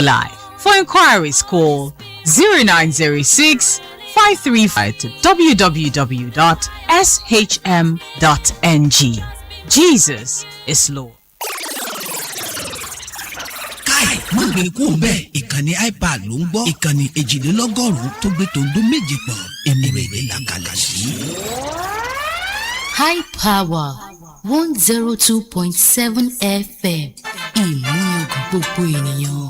life. For inquiries, call 0906 535 to www.shm.ng. Jesus is Lord. má gbé kú bẹ́ẹ̀ ìkànnì iPad ló ń gbọ́ ìkànnì èjìlélọ́gọ́rùn-ún tó gbé tòǹdó méje pọ̀ ènìyàn làkàlà sí. High Power 102.7 FM ìmúyangàn gbogbo ènìyàn.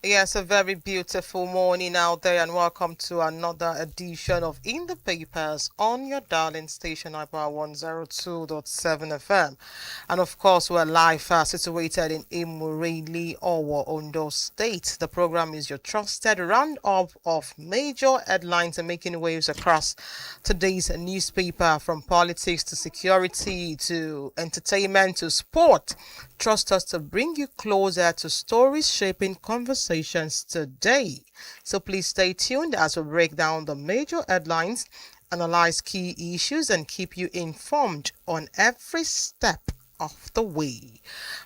Yes, a very beautiful morning out there, and welcome to another edition of In the Papers on your darling station, IPA 102.7 FM. And of course, we're live situated in Imureli, Owo, Ondo State. The program is your trusted roundup of major headlines and making waves across today's newspaper, from politics to security to entertainment to sport. Trust us to bring you closer to stories shaping conversations today. So please stay tuned as we break down the major headlines, analyze key issues, and keep you informed on every step of the way.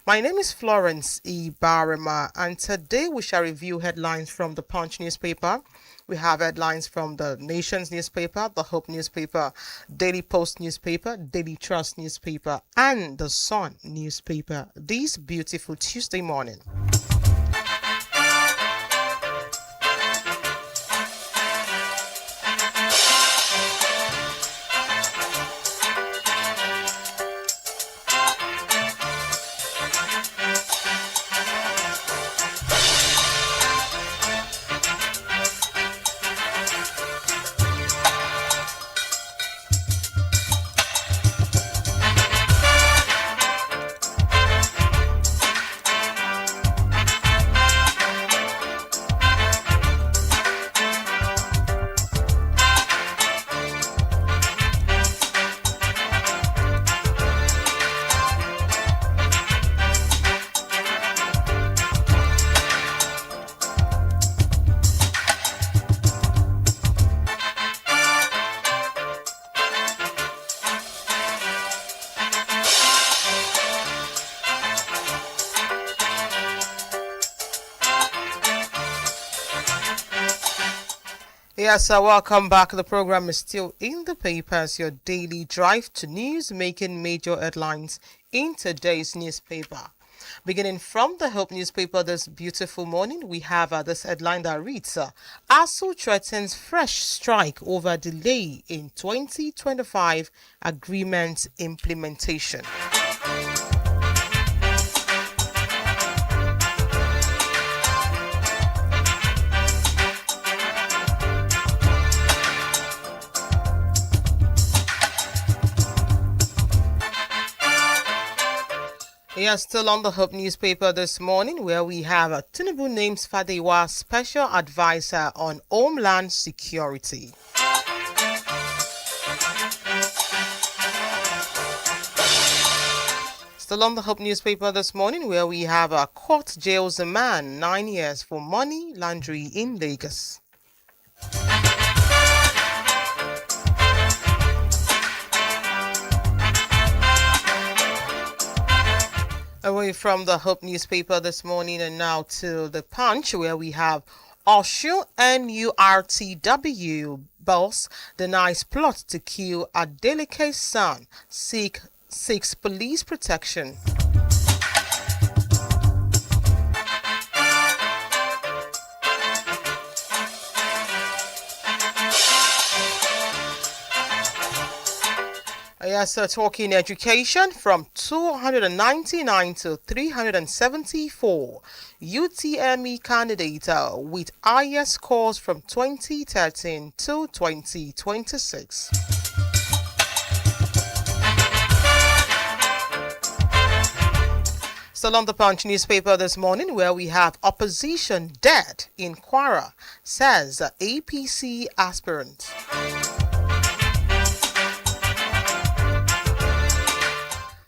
My name is Florence Ibhareman, and today we shall review headlines from the Punch newspaper. We have headlines from the Nation's newspaper, the Hope newspaper, Daily Post newspaper, Daily Trust newspaper, and the Sun newspaper this beautiful Tuesday morning. Yes, welcome back. The program is still In the Papers, your daily drive to news, making major headlines in today's newspaper. Beginning from the Hope newspaper this beautiful morning, we have this headline that reads, ASU threatens fresh strike over delay in 2025 agreement implementation. Yes, still on the Hope newspaper this morning, where we have Tinubu names Fadewa Special Advisor on Homeland Security. Still on the Hope newspaper this morning, where we have a court jails a man 9 years for money laundering in Lagos. Away from the Hope newspaper this morning and now to the Punch, where we have Oshu NURTW boss denies plot to kill Adeleke's son, seeks police protection. Yes, talking education from 299 to 374. UTME candidate with highest scores from 2013 to 2026. Still on the Punch newspaper this morning, where we have opposition dead in Kwara, says APC aspirant.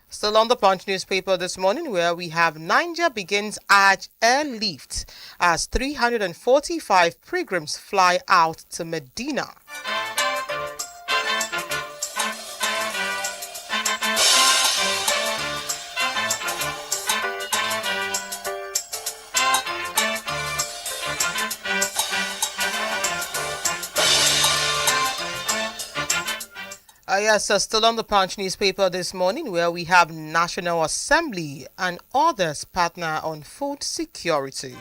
Still on the Punch newspaper this morning, where we have Niger begins Hajj airlift as 345 pilgrims fly out to Medina. Yes, still on the Punch newspaper this morning, where we have National Assembly and others partner on food security.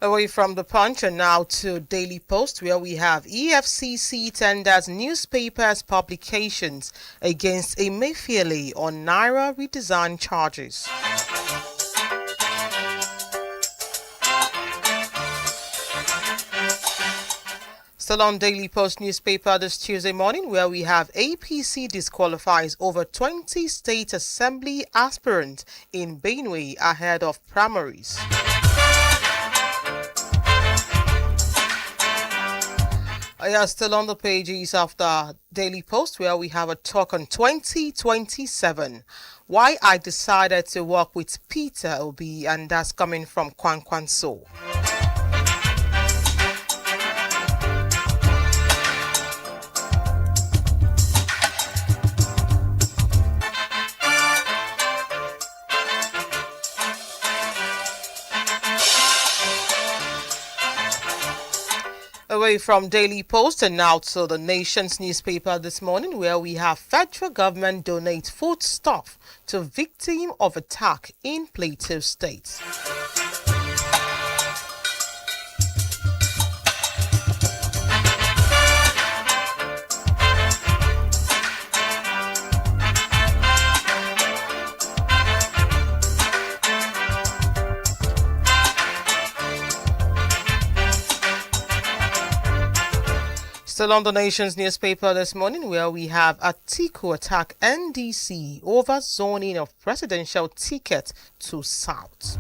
Away from the Punch and now to Daily Post, where we have EFCC tenders newspapers publications against Emefiele on Naira redesign charges. Still on Daily Post newspaper this Tuesday morning, where we have APC disqualifies over 20 state assembly aspirants in Benue ahead of primaries. Still on the pages of the Daily Post, where we have a talk on 2027. Why I decided to work with Peter Obi, and that's coming from Kwankwanso. Away from Daily Post and now to the Nation's newspaper this morning, where we have federal government donate foodstuff to victim of attack in Plateau State. Still on the Nation's newspaper this morning, where we have Atiku attack NDC over zoning of presidential ticket to South.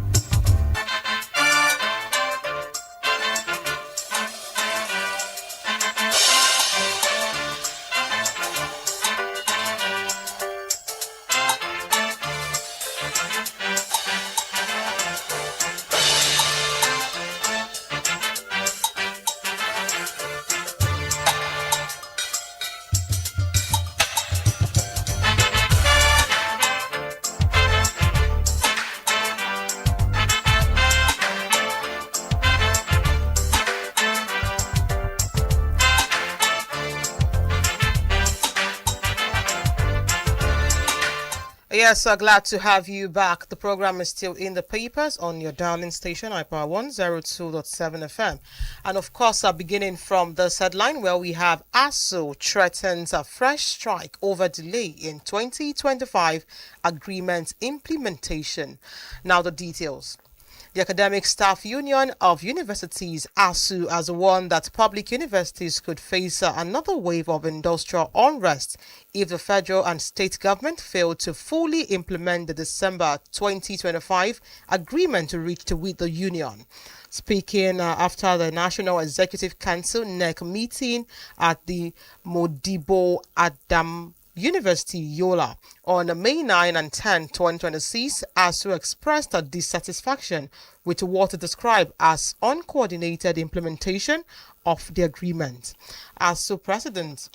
Yes, glad to have you back. The program is still in the papers on your darling station, IPA 102.7 FM. And of course, beginning from this headline, where we have ASU threatens a fresh strike over delay in 2025 agreement implementation. Now the details. The Academic Staff Union of Universities, ASU, has warned that public universities could face another wave of industrial unrest if the federal and state government fail to fully implement the December 2025 agreement reached with the union. Speaking after the National Executive Council NEC meeting at the Modibo University, Yola. On May 9 and 10, 2026, ASU expressed a dissatisfaction with what it described as uncoordinated implementation of the agreement. ASU President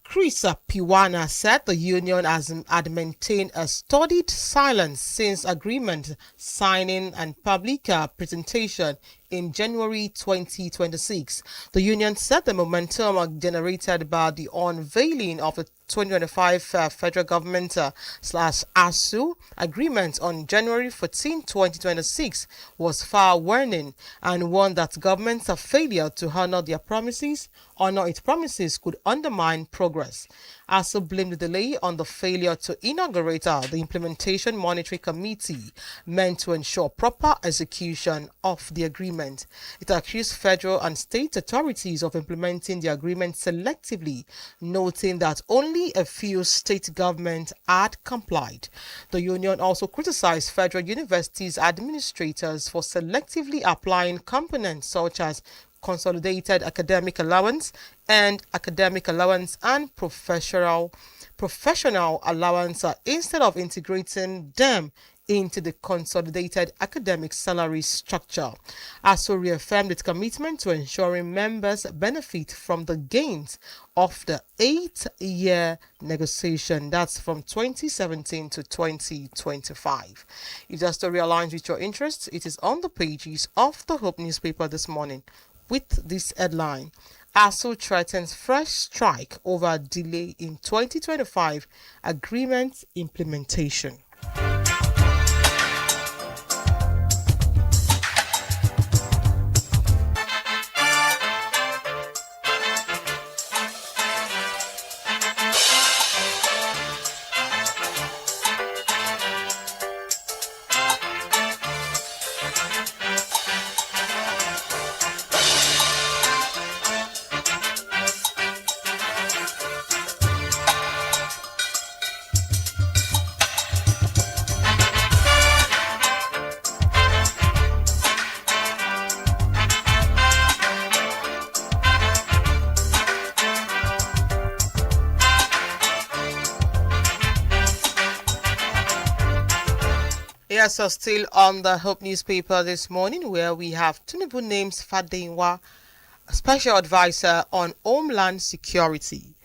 Chris Piwana said the union had maintained a studied silence since agreement signing and public presentation in January 2026. The union said the momentum generated by the unveiling of the 2025 federal government slash ASU agreement on January 14, 2026 was far warning and one that government's failure to honor its promises could undermine progress. ASU blamed the delay on the failure to inaugurate the Implementation Monitoring Committee meant to ensure proper execution of the agreement. It accused federal and state authorities of implementing the agreement selectively, noting that only a few state governments had complied. The union also criticized federal universities administrators for selectively applying components such as consolidated academic allowance and professional allowance instead of integrating them into the consolidated academic salary structure. ASU reaffirmed its commitment to ensuring members benefit from the gains of the 8-year negotiation. That's from 2017 to 2025. If that story aligns with your interests, it is on the pages of the Hope newspaper this morning with this headline: ASU threatens fresh strike over delay in 2025 agreement implementation. Yes, so still on the Hope newspaper this morning, where we have Tinubu names Fadinwa Special Advisor on Homeland Security.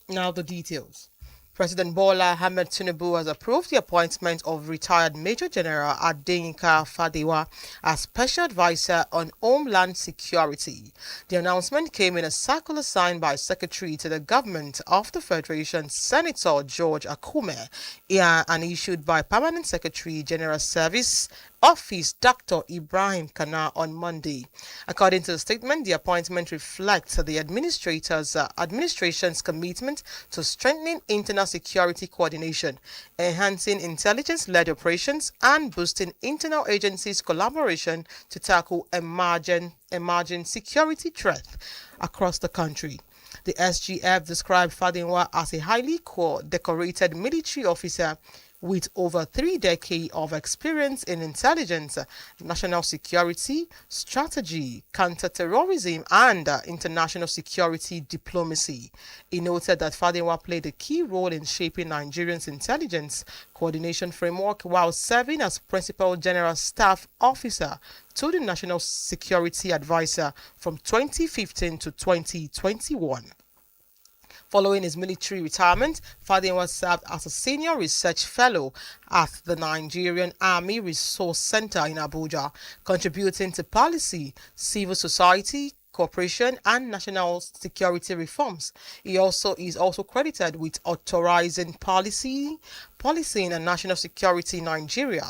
Now the details. President Bola Ahmed Tinubu has approved the appointment of retired Major General Adeyinka Fadewa as Special Advisor on Homeland Security. The announcement came in a circular signed by Secretary to the Government of the Federation, Senator George Akume, and issued by Permanent Secretary General Service Office Dr. Ibrahim Kana on Monday. According to the statement, the appointment reflects the administration's commitment to strengthening internal security coordination, enhancing intelligence-led operations, and boosting internal agencies' collaboration to tackle emerging security threats across the country. The SGF described Fadinwa as a highly decorated military officer with over 3 decades of experience in intelligence, national security, strategy, counterterrorism, and international security diplomacy. He noted that Fadinwa played a key role in shaping Nigeria's intelligence coordination framework while serving as Principal General Staff Officer to the National Security Advisor from 2015 to 2021. Following his military retirement, Fadinwa served as a senior research fellow at the Nigerian Army Resource Center in Abuja, contributing to policy, civil society, cooperation, and national security reforms. He is also credited with authorizing policy and national security in Nigeria,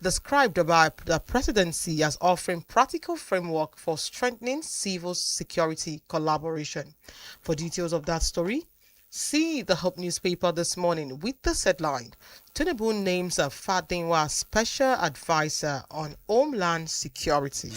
described by the presidency as offering practical framework for strengthening civil security collaboration. For details of that story, see the Hope newspaper this morning with the headline: Tinubu names a Fadinwa Special Advisor on Homeland Security.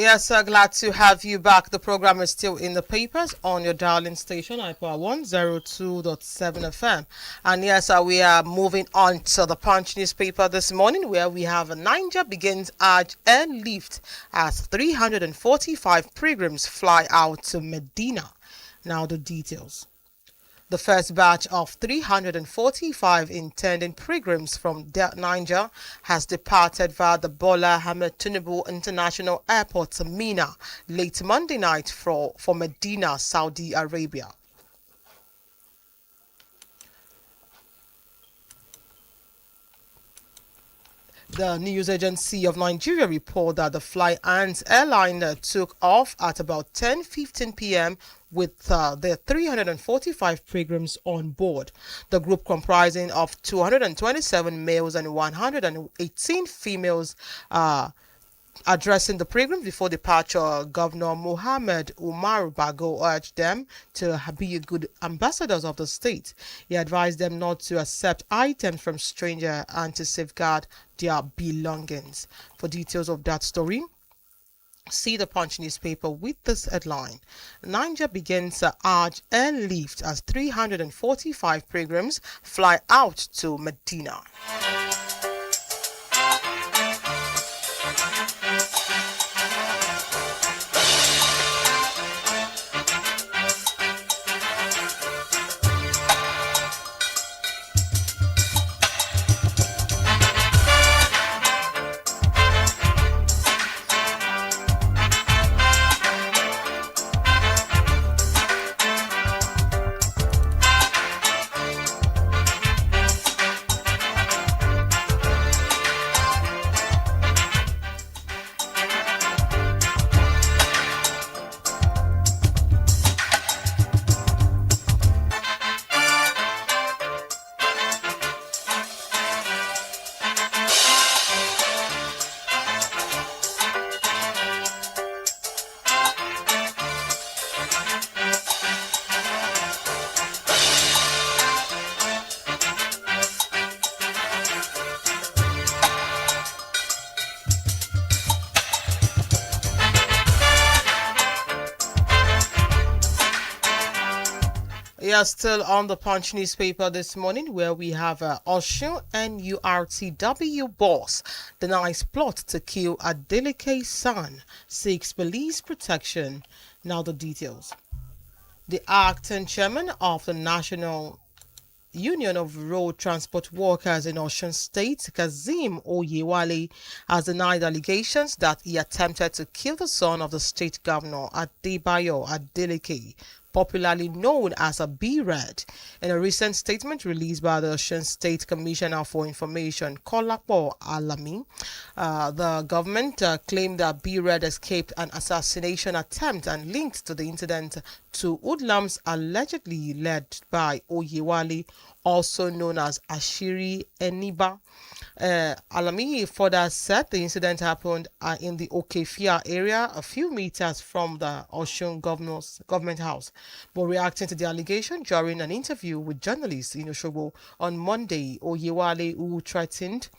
Yes, glad to have you back. The program is still in the papers on your darling station, IPOA 102.7 FM. And yes, we are moving on to the Punch newspaper this morning, where we have Niger begins Hajj airlift as 345 pilgrims fly out to Medina. Now the details. The first batch of 345 intending pilgrims from Niger has departed via the Bola Ahmed Tinubu International Airport to Mina late Monday night for Medina, Saudi Arabia. The news agency of Nigeria report that the Fly Ants airliner took off at about 10:15 p.m. with their 345 pilgrims on board. The group, comprising of 227 males and 118 females, addressing the pilgrims before departure, Governor Mohammed Umar Bago urged them to be good ambassadors of the state. He advised them not to accept items from strangers and to safeguard their belongings. For details of that story, see the Punch newspaper with this headline. Niger begins Hajj airlift as 345 pilgrims fly out to Medina. We are still on the Punch newspaper this morning, where we have Osun NURTW boss denies plot to kill Adeleke son, seeks police protection. Now the details. The acting chairman of the National Union of Road Transport Workers in Osun State, Kazim Oyewale, has denied allegations that he attempted to kill the son of the state governor, Adebayo Adeleke, popularly known as a B-Red. In a recent statement released by the Osun State Commissioner for Information, Kolapo Alami, the government claimed that B-Red escaped an assassination attempt and linked to the incident to hoodlums allegedly led by Oyewale, also known as Ashiri Eniba. Alami further said the incident happened in the Okefia area, a few meters from the Osun government house. But reacting to the allegation during an interview with journalists in Osogbo on Monday, Oyewale, who threatened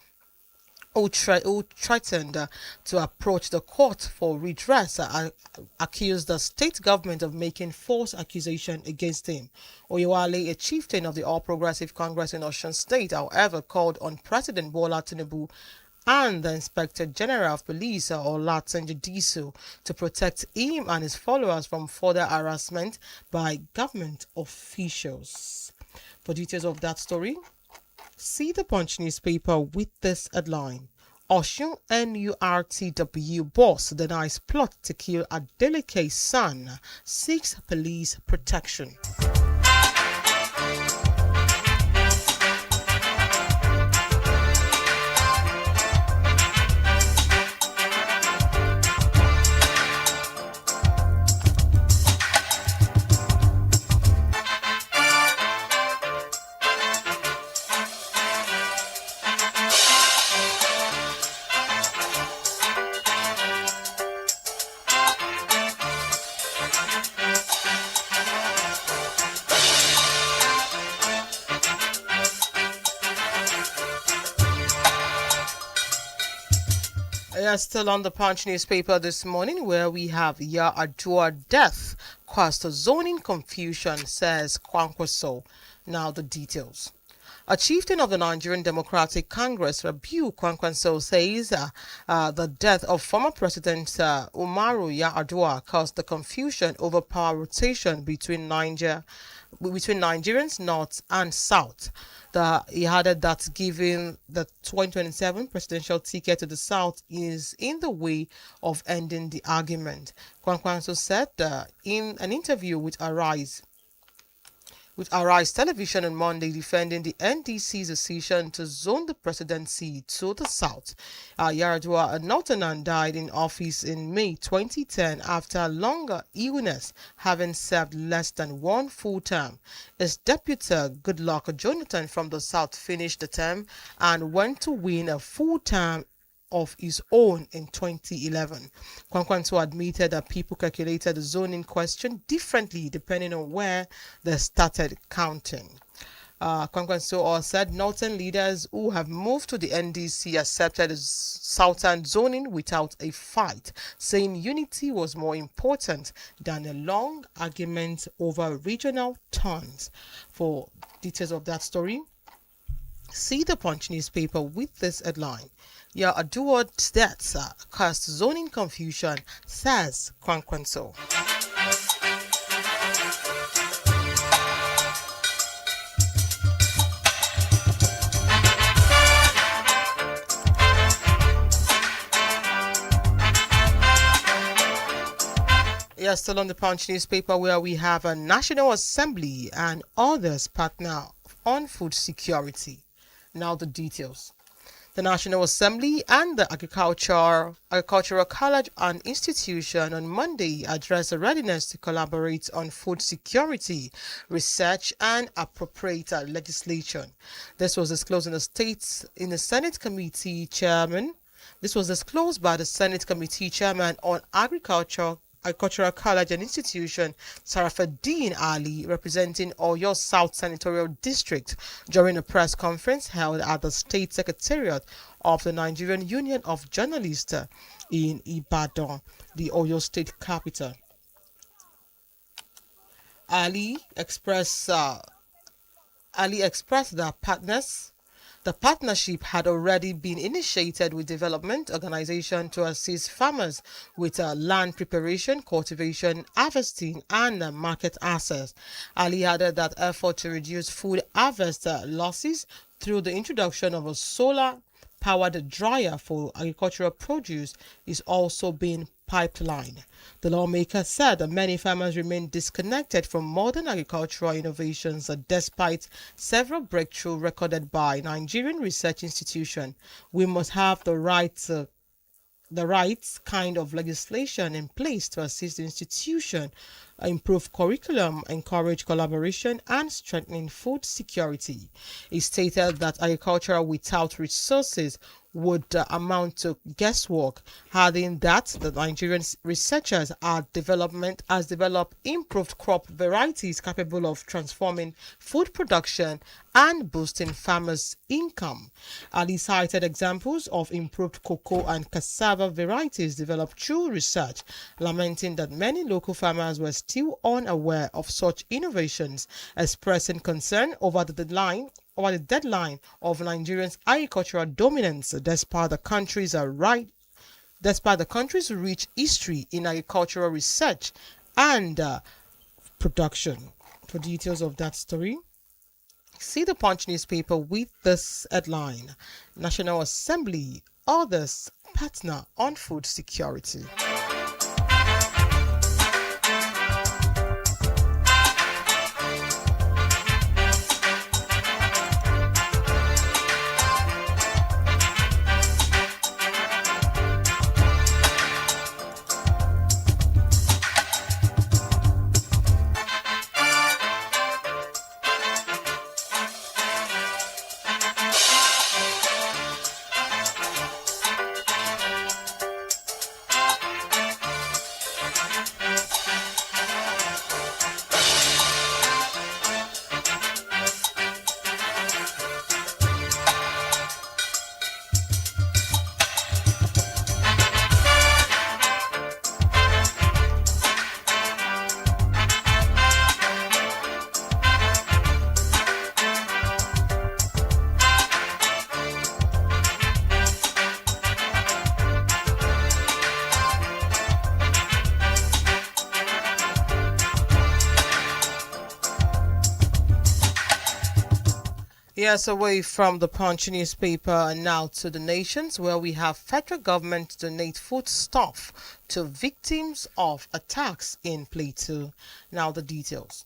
to approach the court for redress, accused the state government of making false accusation against him. Oyewale, a chieftain of the All Progressive Congress in Osun State, however, called on President Bola Tinubu and the Inspector General of Police, Olatunji Disu, to protect him and his followers from further harassment by government officials. For details of that story, see the Punch newspaper with this headline. Osun NURTW boss denies plot to kill Adeleke's son, seeks police protection. Yeah, still on the Punch newspaper this morning, where we have Yar'Adua death caused zoning confusion, says Kwankwaso. Now the details. A chieftain of the Nigerian Democratic Congress, Rabiu Kwankwaso, says the death of former President Umaru Yar'Adua caused the confusion over power rotation between Nigerians North and South. He added that giving the 2027 presidential ticket to the South is in the way of ending the argument. Kwankwaso said in an interview with Arise Television on Monday, defending the NDC's decision to zone the presidency to the south. Yar'Adua, a Northerner, died in office in May 2010 after a longer illness, having served less than one full term. His deputy, Goodluck Jonathan from the south, finished the term and went to win a full term of his own in 2011. Kwankwaso admitted that people calculated the zoning question differently depending on where they started counting. Kwankwaso also said northern leaders who have moved to the NDC accepted the southern zoning without a fight, saying unity was more important than a long argument over regional turns. For details of that story, see the Punch newspaper with this headline. Yar'Adua's death caused zoning confusion, says Kwankwaso. Yeah, still on the Punch newspaper, where we have a National Assembly and others partner on food security. Now the details. The National Assembly and the Agricultural College and Institution on Monday addressed a readiness to collaborate on food security, research, and appropriate legislation. This was disclosed in the Senate Committee Chairman. This was disclosed by the Senate Committee Chairman on Agricultural College and Institution, Sarafaddin Ali, representing Oyo South Senatorial District, during a press conference held at the State Secretariat of the Nigerian Union of Journalists in Ibadan, the Oyo State capital. Ali expressed that the partnership had already been initiated with development organizations to assist farmers with land preparation, cultivation, harvesting, and market access. Ali added that effort to reduce food harvest losses through the introduction of a solar-powered dryer for agricultural produce is also being pipelined. The lawmaker said that many farmers remain disconnected from modern agricultural innovations despite several breakthroughs recorded by Nigerian research institutions. We must have the right kind of legislation in place to assist the institution, improve curriculum, encourage collaboration, and strengthen food security. He stated that agriculture without resources would amount to guesswork, adding that the Nigerian researchers has developed improved crop varieties capable of transforming food production and boosting farmers' income. Ali cited examples of improved cocoa and cassava varieties developed through research, lamenting that many local farmers were still unaware of such innovations, expressing concern over the deadline of Nigeria's agricultural dominance despite the country's rich history in agricultural research and production. For details of that story, see the Punch newspaper with this headline: National Assembly, others partner on food security. Yes, away from the Punch newspaper and now to the nations where we have federal government donate foodstuff to victims of attacks in Plateau. Now the details.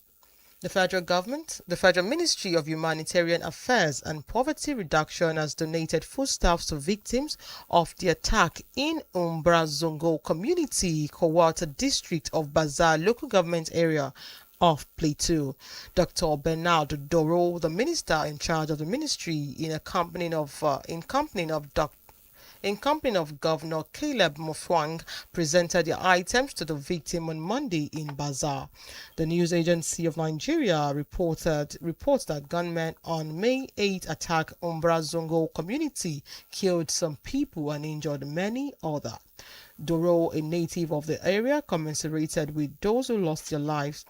The federal government, the Federal Ministry of Humanitarian Affairs and Poverty Reduction has donated foodstuffs to victims of the attack in Umbra-Zongo Community, Kowata District of Bazaar Local Government Area of Plateau. Dr. Bernard Doro, the minister in charge of the ministry, in company of Governor Caleb Mofwang, presented the items to the victim on Monday in Bazaar. The news agency of Nigeria reports that gunmen on May 8 attacked Umbra Zongo community, killed some people and injured many others. Doro, a native of the area, commiserated with those who lost their loved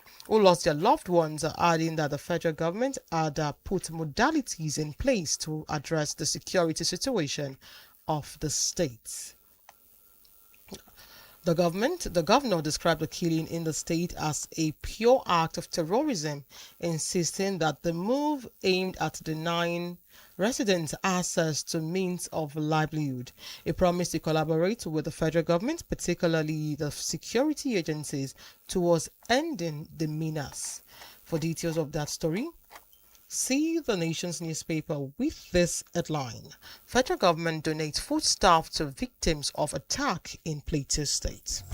ones, adding that the federal government had put modalities in place to address the security situation of the state. The governor described the killing in the state as a pure act of terrorism, insisting that the move aimed at denying residents access to means of livelihood. He promised to collaborate with the federal government, particularly the security agencies, towards ending the menace. For details of that story, see the nation's newspaper with this headline: Federal government donates foodstuff to victims of attack in Plateau State.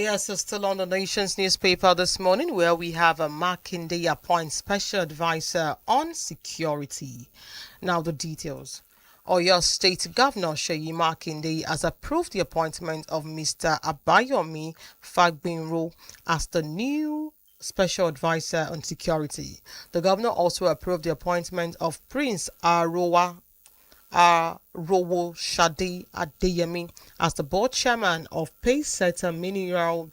Yes, so still on the nation's newspaper this morning, where we have a Makinde appoints special advisor on security. Now the details. Oyo State Governor Seyi Makinde has approved the appointment of Mr. Abayomi Fagbinro as the new Special Advisor on Security. The governor also approved the appointment of Prince Rowo Shade Adeyemi as the board chairman of Paysetter Mineral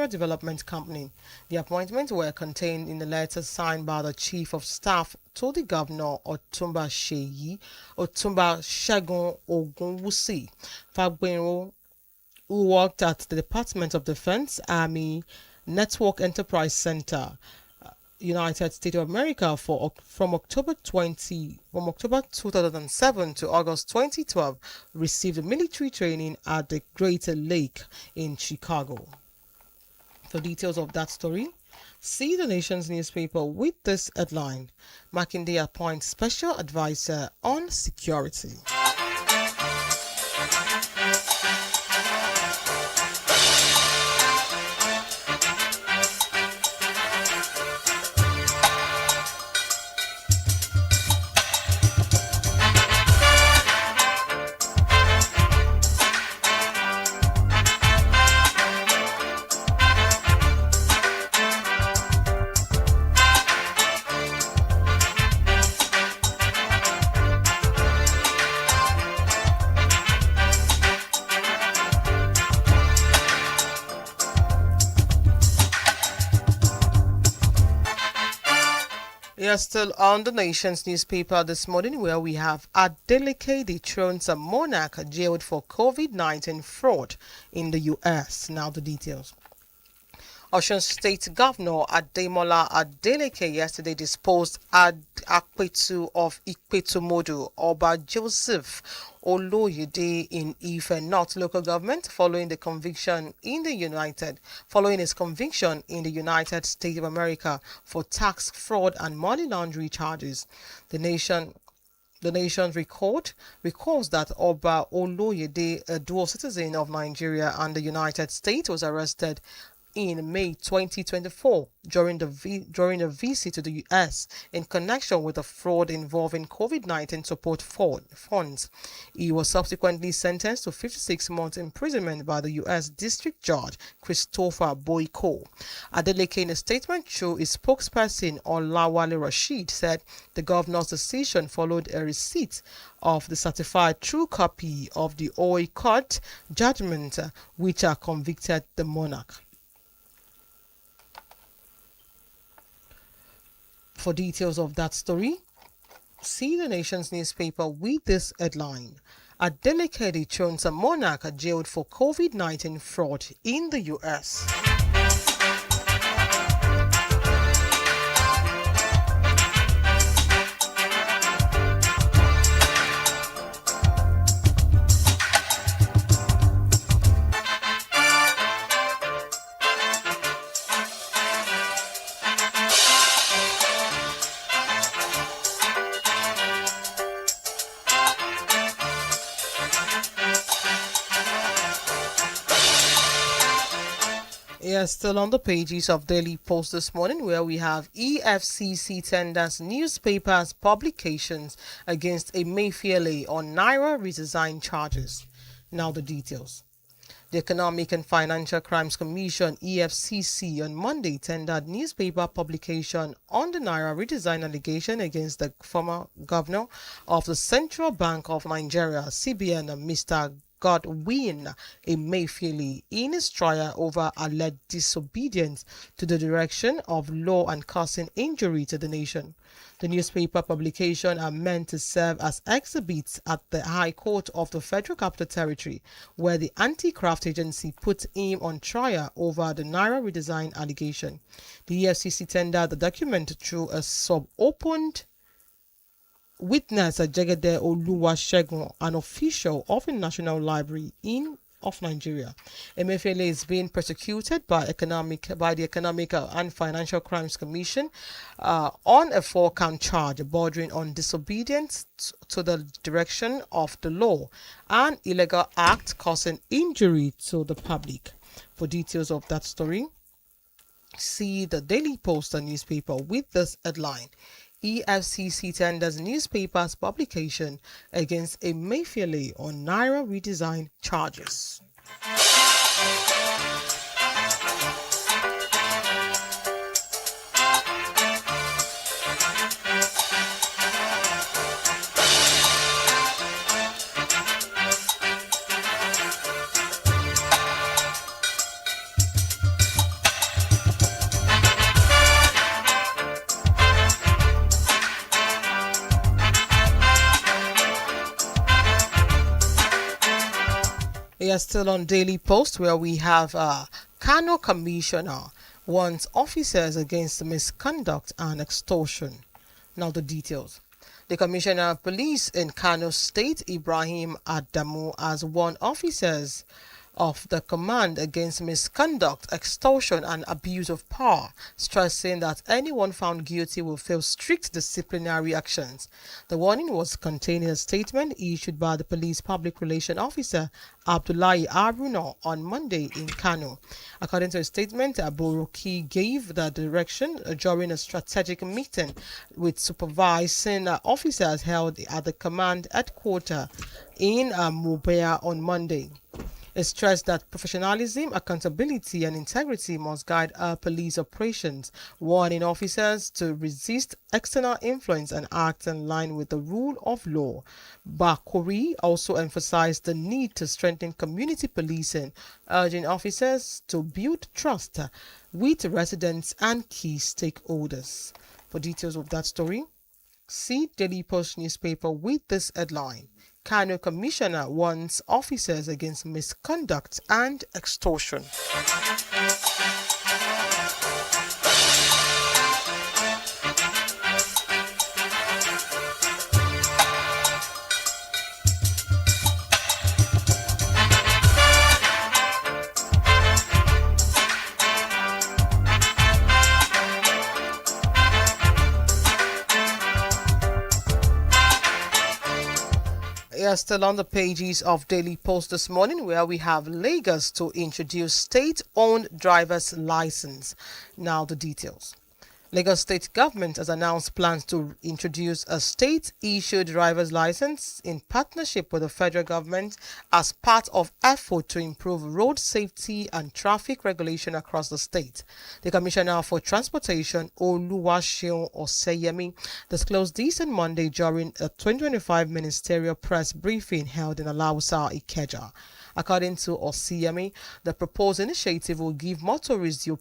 Development Company. The appointments were contained in the letter signed by the Chief of Staff to the Governor Otumba Shegun Ogunwusi. Fagbinro, who worked at the Department of Defense, Army, Network Enterprise Center, United States of America from October 2007 to August 2012, received military training at the Greater Lake in Chicago. For details of that story, see the nation's newspaper with this headline: Makinde appoints special advisor on security. We are still on the nation's newspaper this morning, where we have Adeleke dethrones a monarch jailed for COVID-19 fraud in the U.S. Now the details. Osun State Governor Ademola Adeleke yesterday disposed Akpetu of Ikpetumodu Oba Joseph Oloyede in Ife North local government following his conviction in the United States of America for tax fraud and money laundering charges. The nation recalls that Oba Oloyede, a dual citizen of Nigeria and the United States, was arrested in May 2024 during a visit to the U.S. in connection with a fraud involving COVID-19 support funds. He was subsequently sentenced to 56 months imprisonment by the U.S. District Judge Christopher Boyko. Adeleke, in a statement through his spokesperson Olawale Rashid, said the governor's decision followed a receipt of the certified true copy of the Oi Court judgment which convicted the monarch. For details of that story, see the Nation's newspaper with this headline: Adeleke dethrones a monarch jailed for COVID-19 fraud in the U.S. Yes, still on the pages of Daily Post this morning, where we have EFCC tenders newspapers publications against Emefiele on Naira redesign charges. Now the details. The Economic and Financial Crimes Commission (EFCC) on Monday tendered newspaper publication on the Naira redesign allegation against the former governor of the Central Bank of Nigeria (CBN), Mr. Godwin Emefiele, in his trial over alleged disobedience to the direction of law and causing injury to the nation. The newspaper publication are meant to serve as exhibits at the High Court of the Federal Capital Territory, where the anti-graft agency put him on trial over the Naira redesign allegation. The EFCC tendered the document through a sub-opened witness Jegede Oluwasegun, an official of the National Library of Nigeria. Emefiele is being persecuted by the Economic and Financial Crimes Commission on a 4-count charge bordering on disobedience to the direction of the law and illegal act causing injury to the public. For details of that story, see the Daily Post newspaper with this headline: EFCC tenders newspapers publication against Emefiele on Naira redesign charges. We are still on Daily Post, where we have Kano Commissioner warns officers against misconduct and extortion. Now the details. The Commissioner of Police in Kano State, Ibrahim Adamu, has warned officers of the command against misconduct, extortion and abuse of power, stressing that anyone found guilty will face strict disciplinary actions. The warning was contained in a statement issued by the police public relations officer Abdullahi Aruna on Monday in Kano. According to a statement, Aboroki gave the direction during a strategic meeting with supervising officers held at the command headquarters in Mubea on Monday. It stressed that professionalism, accountability, and integrity must guide our police operations, warning officers to resist external influence and act in line with the rule of law. Bakori also emphasized the need to strengthen community policing, urging officers to build trust with residents and key stakeholders. For details of that story, see Daily Post newspaper with this headline: Kano Commissioner warns officers against misconduct and extortion. Yeah, still on the pages of Daily Post this morning, where we have Lagos to introduce state-owned driver's license. Now the details. Lagos State Government has announced plans to introduce a state-issued driver's license in partnership with the federal government as part of effort to improve road safety and traffic regulation across the state. The Commissioner for Transportation, Oluwaseun Oseyemi, disclosed this on Monday during a 2025 ministerial press briefing held in Alausa, Ikeja. According to Oseyemi, the proposed initiative will give motorists the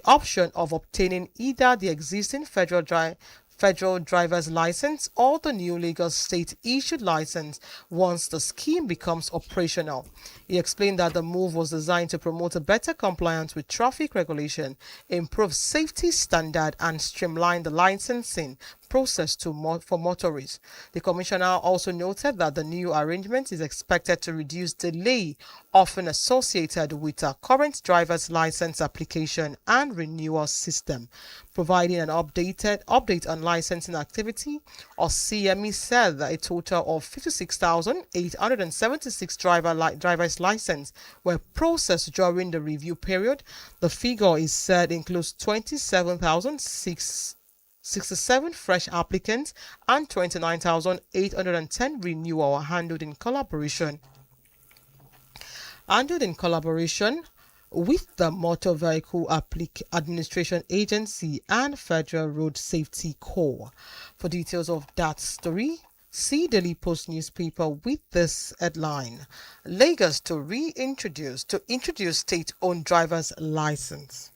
option of obtaining either the existing federal driver's license or the new Lagos state issued license once the scheme becomes operational. He explained that the move was designed to promote a better compliance with traffic regulation, improve safety standard, and streamline the licensing process for motorists. The commissioner also noted that the new arrangement is expected to reduce delay often associated with a current driver's license application and renewal system. Providing an update on licensing activity, CME said that a total of 56,876 driver's license were processed during the review period. The figure is said includes 27,667 fresh applicants and 29,810 renewal handled in collaboration with the Motor Vehicle Administration Agency and Federal Road Safety Corps. For details of that story, see Daily Post newspaper with this headline: Lagos to introduce state-owned driver's license.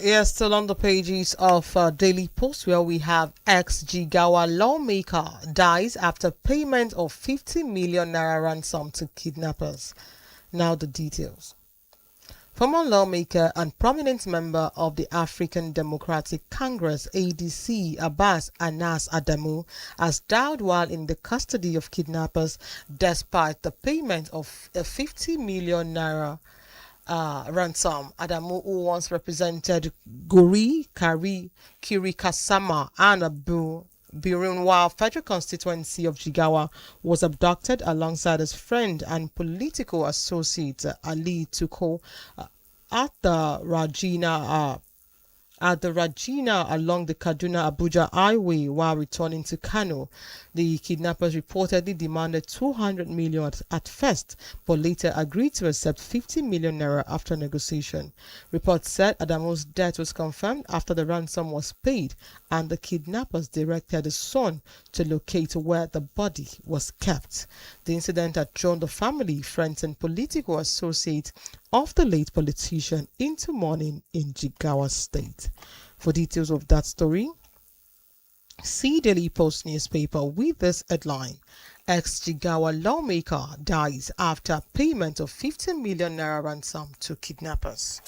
Yes, still on the pages of Daily Post, where we have ex-Jigawa lawmaker dies after payment of 50 million naira ransom to kidnappers. Now the details. Former lawmaker and prominent member of the African Democratic Congress ADC Abbas Anas Adamu has died while in the custody of kidnappers despite the payment of a 50 million naira ransom. Adamu, who once represented Guri, Kirikasama and Abu Birunwa Federal Constituency of Jigawa, was abducted alongside his friend and political associate Ali Tuko at the Rajina along the Kaduna-Abuja highway while returning to Kano. The kidnappers reportedly demanded 200 million at first, but later agreed to accept 50 million naira after negotiation. Reports said Adamu's death was confirmed after the ransom was paid, and the kidnappers directed his son to locate where the body was kept. The incident had thrown the family, friends, and political associates of the late politician into mourning in Jigawa State. For details of that story, see Daily Post newspaper with this headline: ex-Jigawa lawmaker dies after payment of 50 million naira ransom to kidnappers.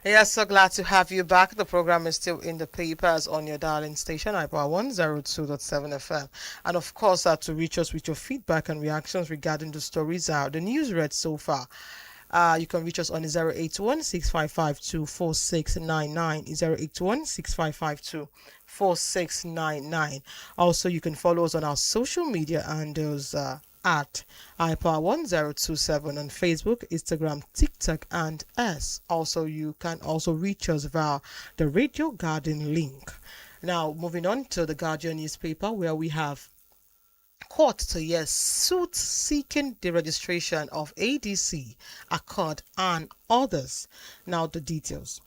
Yes, so glad to have you back. The program is still in the papers on your darling station, IPA 102.7 FM. And of course, to reach us with your feedback and reactions regarding the stories, the news read so far. You can reach us on 081-6552-4699, 081-6552-4699. Also, you can follow us on our social media handles at iPower1027 on Facebook, Instagram, TikTok, and S. Also, you can also reach us via the Radio Garden link. Now, moving on to the Guardian newspaper, where we have court to hear suit seeking the registration of ADC, Accord, and others. Now, the details.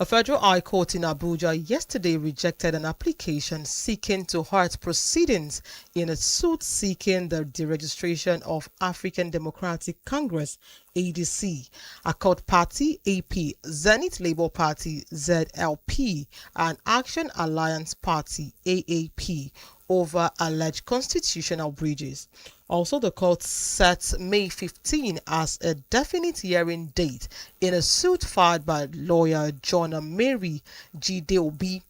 A federal high court in Abuja yesterday rejected an application seeking to halt proceedings in a suit seeking the deregistration of African Democratic Congress ADC, Accord Party AP, Zenith Labour Party ZLP, and Action Alliance Party AAP over alleged constitutional breaches. Also, the court set May 15 as a definite hearing date in a suit filed by lawyer John Mary Gideobi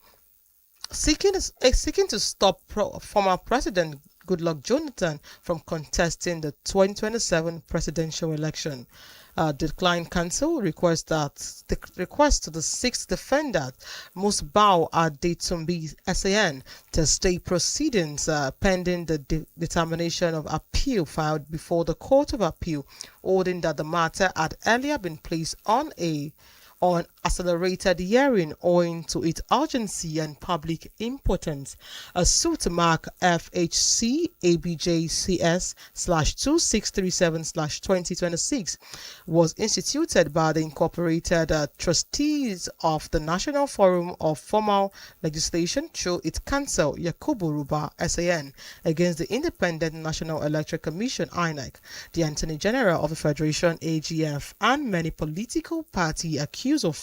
seeking to stop former President Goodluck Jonathan from contesting the 2027 presidential election. The client counsel requests to the sixth defendant, Musbau Adetumbi SAN, to stay proceedings pending the determination of appeal filed before the Court of Appeal, holding that the matter had earlier been placed on accelerated hearing owing to its urgency and public importance. A suit mark FHC ABJCS/2637/2026 was instituted by the Incorporated Trustees of the National Forum of Formal Legislation through its counsel Yakubu Ruba SAN against the Independent National Electoral Commission INEC, the Attorney General of the Federation AGF, and many political parties accused of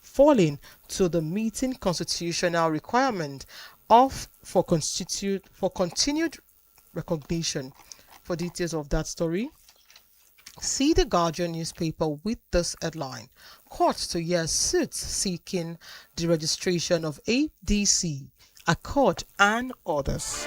falling to the meeting constitutional requirement for continued recognition. For details of that story, see the Guardian newspaper with this headline: Court to hear suits seeking the registration of ADC, Accord, and others.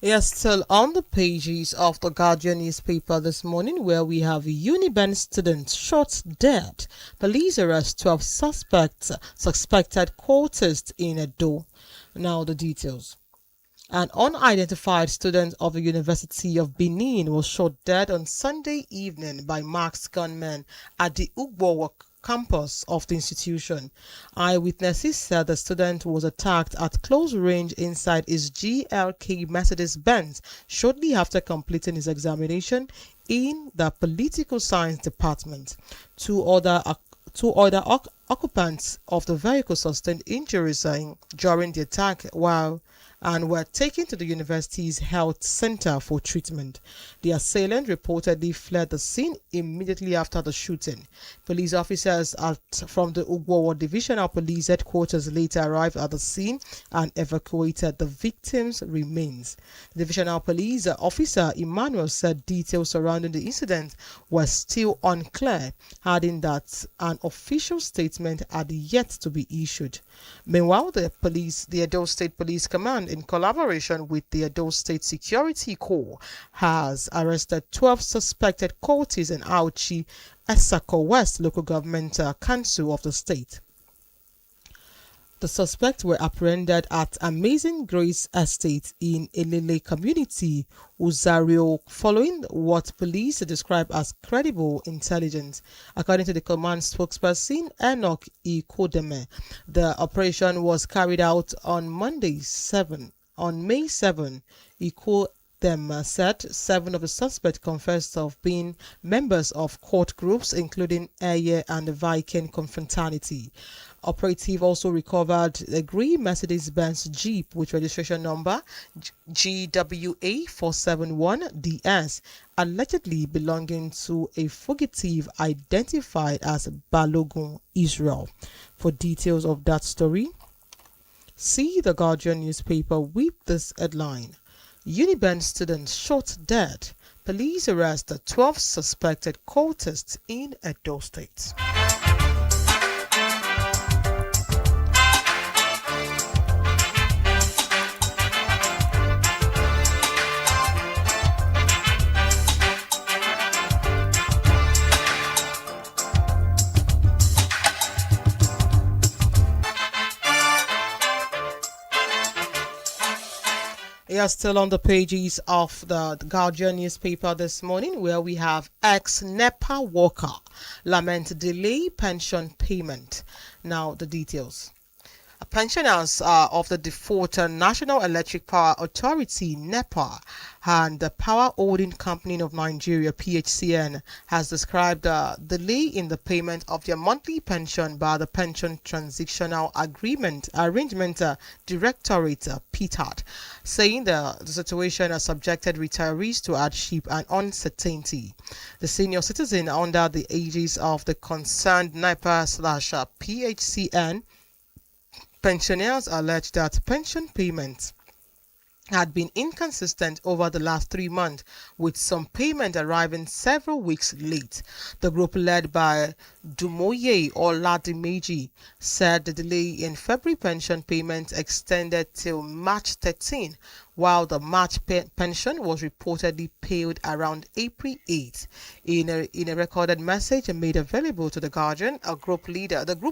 Yes, still on the pages of the Guardian newspaper this morning, where we have Uniben students shot dead. Police arrest 12 suspected cultists in Edo. Now the details. An unidentified student of the University of Benin was shot dead on Sunday evening by masked gunmen at the Ugbo campus of the institution. Eyewitnesses said the student was attacked at close range inside his GLK Mercedes-Benz shortly after completing his examination in the political science department. Two other occupants of the vehicle sustained injuries during the attack and were taken to the university's health center for treatment. The assailant reportedly fled the scene immediately after the shooting. Police officers from the Ugbo Divisional Police Headquarters later arrived at the scene and evacuated the victim's remains. Divisional Police Officer Emmanuel said details surrounding the incident were still unclear, adding that an official statement had yet to be issued. Meanwhile, the Edo State Police Command in collaboration with the Edo State Security Corps, has arrested 12 suspected cultists in Auchi, Esako West local government council of the state. The suspects were apprehended at Amazing Grace Estate in Elele community, Uzario, following what police describe as credible intelligence. According to the command spokesperson Enoch Ikodeme, the operation was carried out on May 7. Them said 7 of the suspects confessed of being members of court groups including Eye and the Viking Confraternity. Operative also recovered a grey Mercedes-Benz Jeep with registration number GWA471DS, allegedly belonging to a fugitive identified as Balogun Israel. For details of that story, see the Guardian newspaper with this headline: Uniben students shot dead. Police arrest 12 suspected cultists in Edo State. We are still on the pages of the Guardian newspaper this morning, where we have ex-NEPA worker lament delay pension payment. Now the details. Pensioners of the default National Electric Power Authority (NEPA) and the Power Holding Company of Nigeria (PHCN) has described the delay in the payment of their monthly pension by the Pension Transitional Arrangement Directorate (PTAD), saying the situation has subjected retirees to hardship and uncertainty. The senior citizen under the aegis of the concerned NEPA/PHCN pensioners allege that pension payments had been inconsistent over the last 3 months, with some payment arriving several weeks late. The group led by Dumoye Oladimeji said the delay in February pension payments extended till March 13, while the March pension was reportedly paid around April 8. In a recorded message made available to the Guardian, the group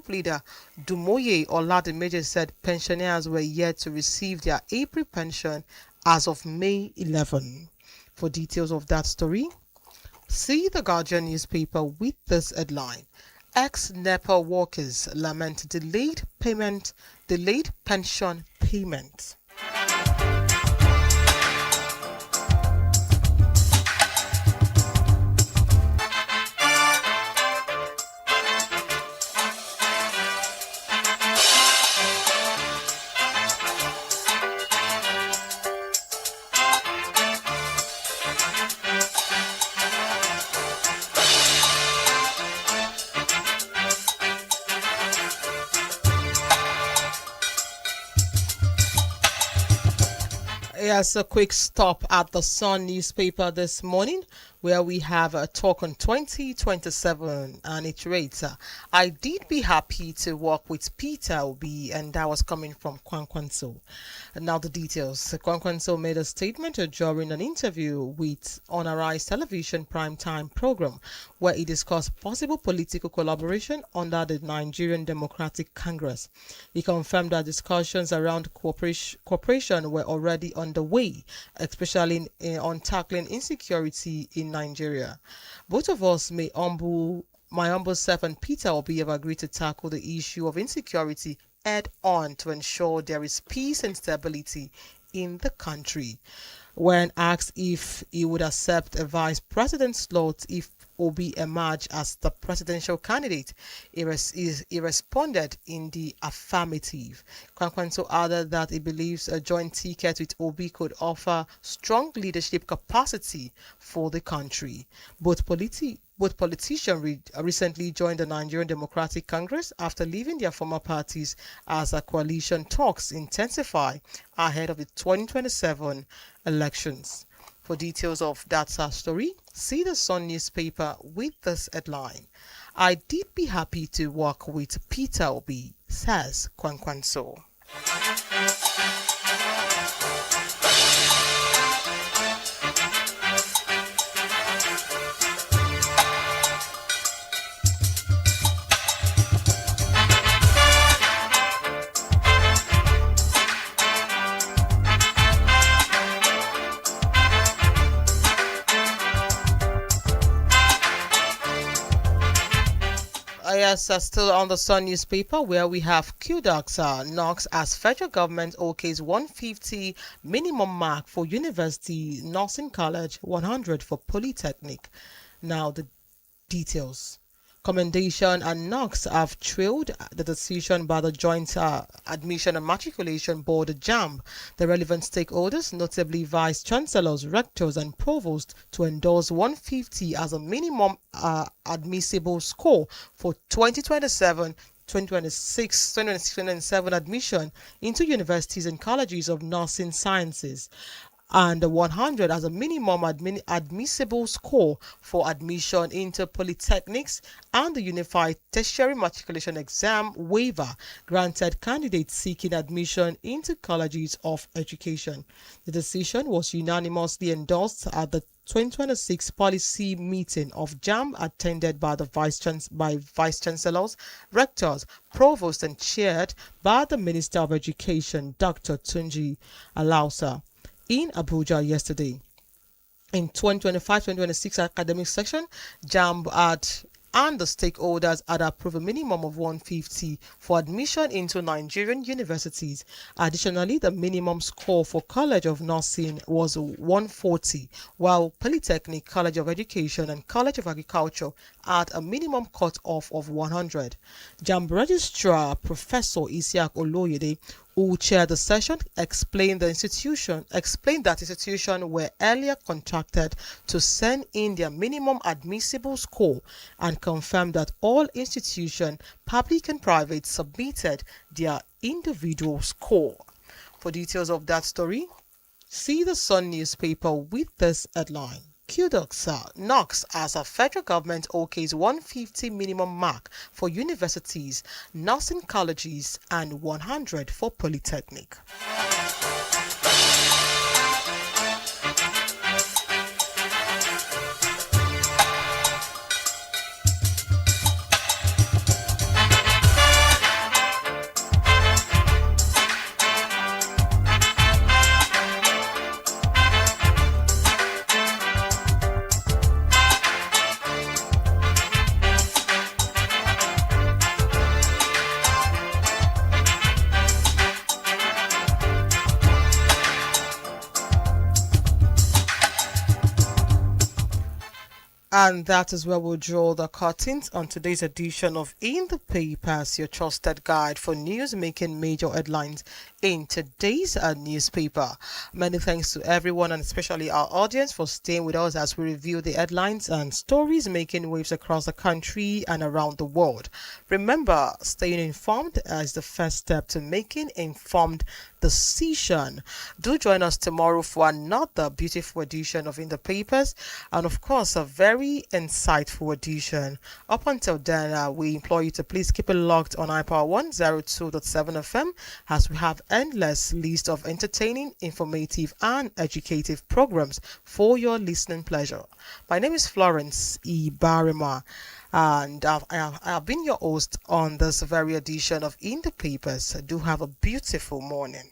leader Dumoye Oladimeji said pensioners were yet to receive their April pension as of May 11. For details of that story, see the Guardian newspaper with this headline: Ex-NEPA workers lament delayed pension payment. Yes, a quick stop at the Sun newspaper this morning, where we have a talk on 2027, and it reads, I did be happy to work with Peter Obi, and that was coming from Kwankwanso. And now the details. Kwankwanso made a statement during an interview with on Arise television primetime program, where he discussed possible political collaboration under the Nigerian Democratic Congress. He confirmed that discussions around cooperation were already underway, especially on tackling insecurity in Nigeria. Both of us my humble self and Peter Obi have agreed to tackle the issue of insecurity head on to ensure there is peace and stability in the country. When asked if he would accept a vice president slot if Obi emerged as the presidential candidate, he responded in the affirmative. Kwankwanso added that he believes a joint ticket with Obi could offer strong leadership capacity for the country. Both politicians recently joined the Nigerian Democratic Congress after leaving their former parties as a coalition talks intensify ahead of the 2027 elections. For details of that story, see the Sun newspaper with this headline: I did be happy to work with Peter Obi, says Kwankwanso. Yes, still on the Sun newspaper where we have QDocs knocks as federal government OK's 150 minimum mark for university, nursing college, 100 for polytechnic. Now the details. Commendation and knocks have trailed the decision by the Joint Admission and Matriculation Board (JAMB), the relevant stakeholders, notably vice chancellors, rectors, and provosts, to endorse 150 as a minimum admissible score for 2027 2026 2027 admission into universities and colleges of nursing sciences, and 100 as a minimum admissible score for admission into polytechnics, and the Unified Tertiary Matriculation Exam waiver granted candidates seeking admission into colleges of education. The decision was unanimously endorsed at the 2026 policy meeting of JAM attended by the vice chancellors, rectors, provosts, and chaired by the Minister of Education, Dr. Tunji Alausa, in Abuja yesterday. In 2025-2026 academic session, JAMB and the stakeholders had approved a minimum of 150 for admission into Nigerian universities. Additionally, the minimum score for College of Nursing was 140, while Polytechnic, College of Education, and College of Agriculture had a minimum cut-off of 100. JAMB Registrar Professor Isiak Oloyede, who chaired the session, explained that institutions were earlier contracted to send in their minimum admissible score, and confirmed that all institutions, public and private, submitted their individual score. For details of that story, see the Sun newspaper with this headline. QDocs knocks as a federal government OK's 150 minimum mark for universities, nursing colleges, and 100 for polytechnic. And that is where we'll draw the curtains on today's edition of In the Papers, your trusted guide for news making major headlines in today's newspaper. Many thanks to everyone, and especially our audience, for staying with us as we review the headlines and stories making waves across the country and around the world. Remember, staying informed is the first step to making informed decision. Do join us tomorrow for another beautiful edition of In the Papers, and of course a very insightful edition. Up until then, we implore you to please keep it locked on iPower 102.7 FM, as we have endless list of entertaining, informative, and educative programs for your listening pleasure. My name is Florence Ibhareman, and I have been your host on this very edition of In the Papers. Do have a beautiful morning.